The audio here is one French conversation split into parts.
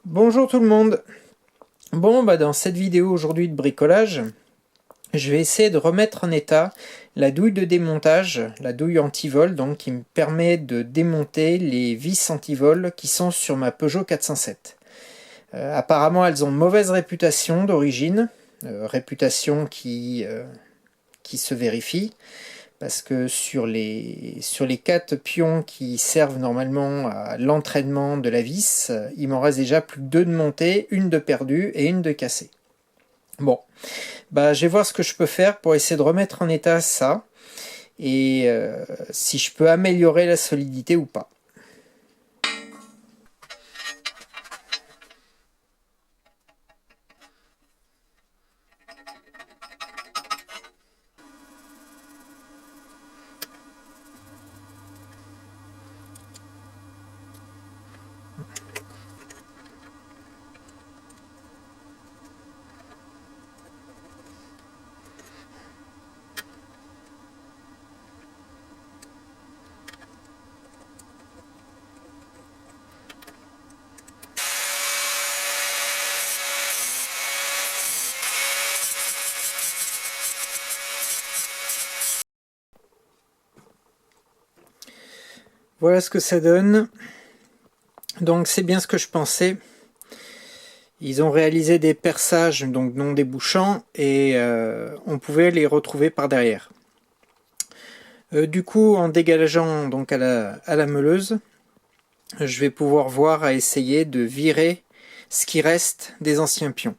Bonjour tout le monde. Dans cette vidéo aujourd'hui de bricolage, je vais essayer de remettre en état la douille de démontage, la douille anti-vol, donc qui me permet de démonter les vis anti-vol qui sont sur ma Peugeot 407. Apparemment elles ont mauvaise réputation d'origine, réputation qui se vérifie, parce que sur les 4 pions qui servent normalement à l'entraînement de la vis, il m'en reste déjà plus que 2 de montée, une de perdue et une de cassée. Je vais voir ce que je peux faire pour essayer de remettre en état ça, et si je peux améliorer la solidité ou pas. Voilà ce que ça donne. Donc c'est bien ce que je pensais. Ils ont réalisé des perçages donc non débouchants et on pouvait les retrouver par derrière. Du coup, en dégageant donc à la meuleuse, je vais pouvoir voir à essayer de virer ce qui reste des anciens pions.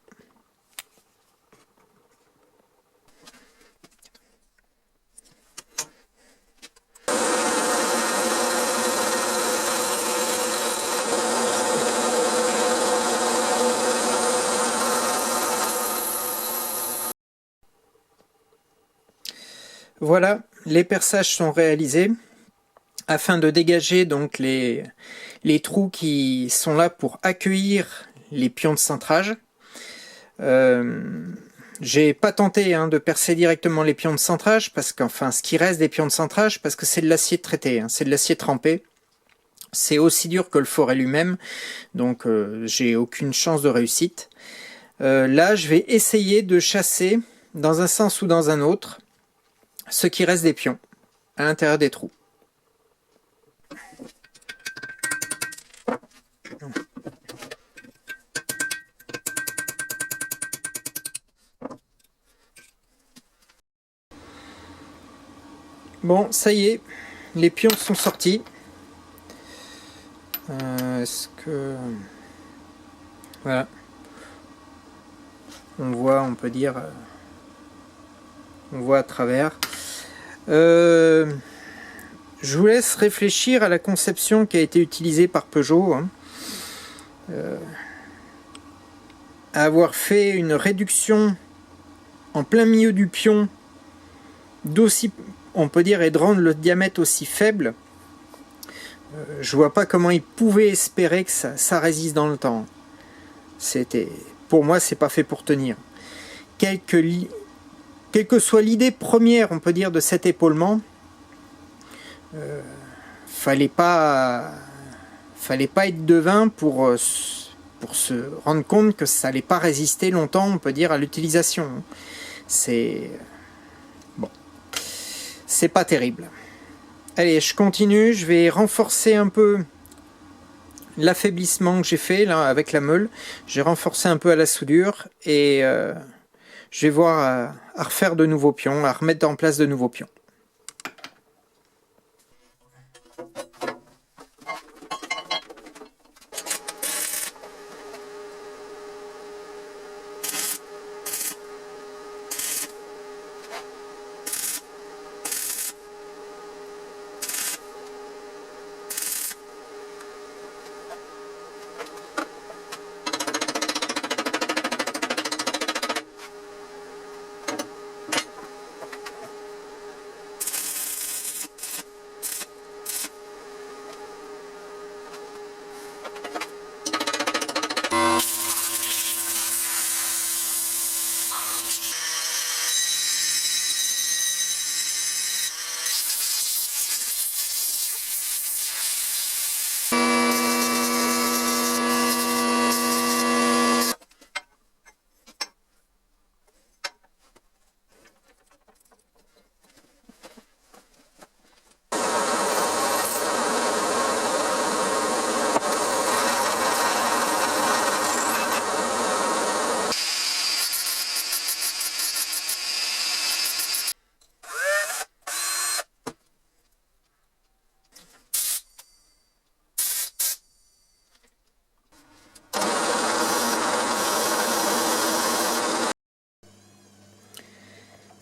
Voilà, les perçages sont réalisés afin de dégager donc les trous qui sont là pour accueillir les pions de cintrage. J'ai pas tenté de percer directement les pions de cintrage, parce qu'enfin ce qui reste des pions de cintrage, parce que c'est de l'acier traité, c'est de l'acier trempé. C'est aussi dur que le forêt lui-même, donc j'ai aucune chance de réussite. Là, je vais essayer de chasser, dans un sens ou dans un autre, ce qui reste des pions, à l'intérieur des trous. Bon, ça y est, les pions sont sortis. Est-ce que... Voilà. On voit, on peut dire... on voit à travers. Je vous laisse réfléchir à la conception qui a été utilisée par Peugeot. Avoir fait une réduction en plein milieu du pion d'aussi, on peut dire, et de rendre le diamètre aussi faible, je vois pas comment ils pouvaient espérer que ça résiste dans le temps. Pour moi, c'est pas fait pour tenir. Quelle que soit l'idée première, on peut dire, de cet épaulement, fallait pas être devin pour se rendre compte que ça allait pas résister longtemps, on peut dire, à l'utilisation. C'est pas terrible. Allez, je continue, je vais renforcer un peu l'affaiblissement que j'ai fait là avec la meule. J'ai renforcé un peu à la soudure et je vais voir à refaire de nouveaux pions, à remettre en place de nouveaux pions.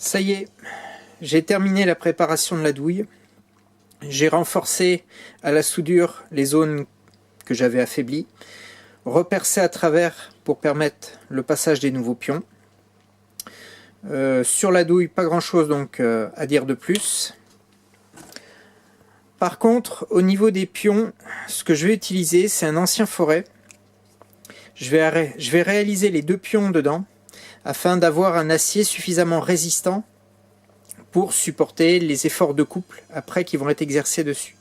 Ça y est, j'ai terminé la préparation de la douille. J'ai renforcé à la soudure les zones que j'avais affaiblies, repercé à travers pour permettre le passage des nouveaux pions. Sur la douille, pas grand chose donc à dire de plus. Par contre, au niveau des pions, ce que je vais utiliser, c'est un ancien forêt. Je vais réaliser les 2 pions dedans afin d'avoir un acier suffisamment résistant pour supporter les efforts de couple après qui vont être exercés dessus.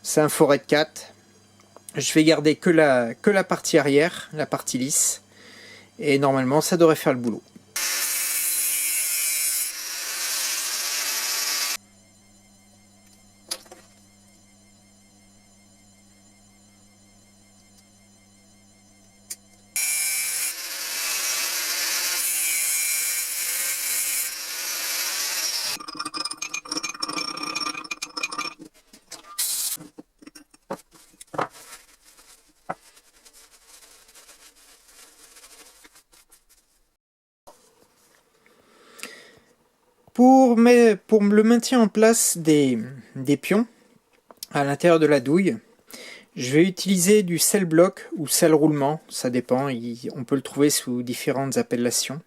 C'est un forêt de 4. Je vais garder que la partie arrière, la partie lisse, et normalement ça devrait faire le boulot. Pour le maintien en place des pions à l'intérieur de la douille, je vais utiliser du sel bloc ou sel roulement, ça dépend, on peut le trouver sous différentes appellations.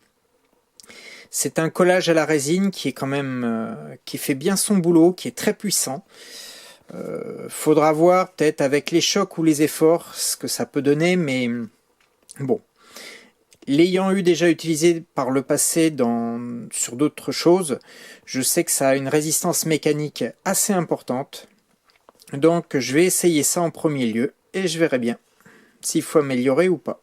C'est un collage à la résine qui est quand même qui fait bien son boulot, qui est très puissant. Faudra voir peut-être avec les chocs ou les efforts ce que ça peut donner, mais bon. L'ayant eu déjà utilisé par le passé sur d'autres choses, je sais que ça a une résistance mécanique assez importante. Donc je vais essayer ça en premier lieu et je verrai bien s'il faut améliorer ou pas.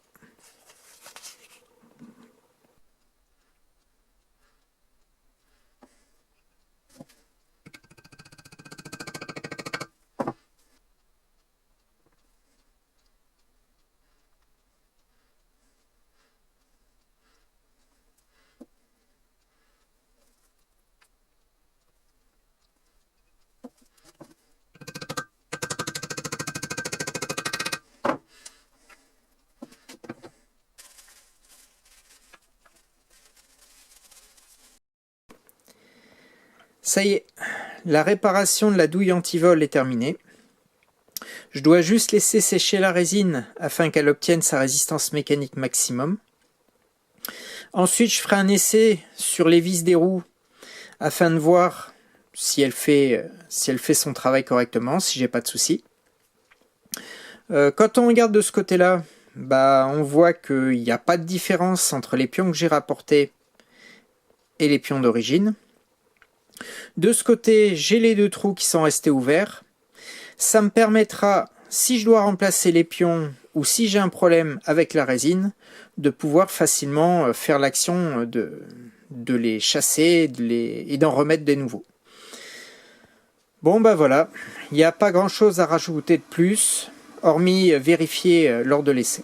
Ça y est, la réparation de la douille anti-vol est terminée. Je dois juste laisser sécher la résine afin qu'elle obtienne sa résistance mécanique maximum. Ensuite, je ferai un essai sur les vis des roues afin de voir si elle fait son travail correctement, si j'ai pas de soucis. Quand on regarde de ce côté-là, on voit qu'il n'y a pas de différence entre les pions que j'ai rapportés et les pions d'origine. De ce côté, j'ai les 2 trous qui sont restés ouverts. Ça me permettra, si je dois remplacer les pions ou si j'ai un problème avec la résine, de pouvoir facilement faire l'action de les chasser et d'en remettre des nouveaux. Bon voilà, il n'y a pas grand chose à rajouter de plus, hormis vérifier lors de l'essai.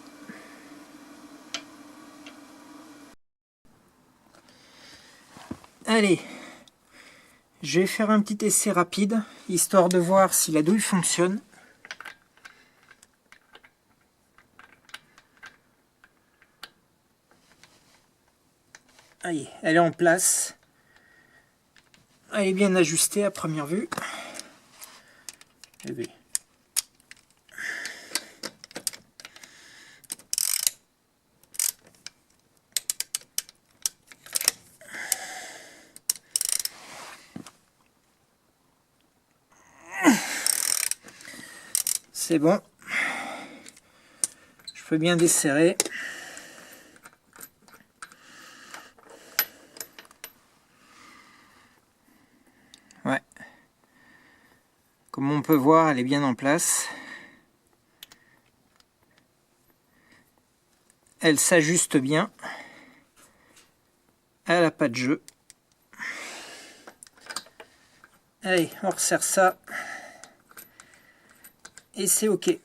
Allez, je vais faire un petit essai rapide, histoire de voir si la douille fonctionne. Allez, elle est en place. Elle est bien ajustée à première vue. Eh bien. C'est bon. Je peux bien desserrer. Ouais. Comme on peut voir, elle est bien en place. Elle s'ajuste bien. Elle n'a pas de jeu. Allez, on resserre ça. Et c'est OK.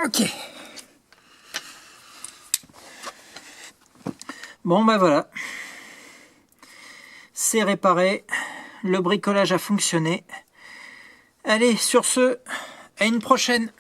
Ok. Bon ben voilà. C'est réparé. Le bricolage a fonctionné. Allez, sur ce, à une prochaine.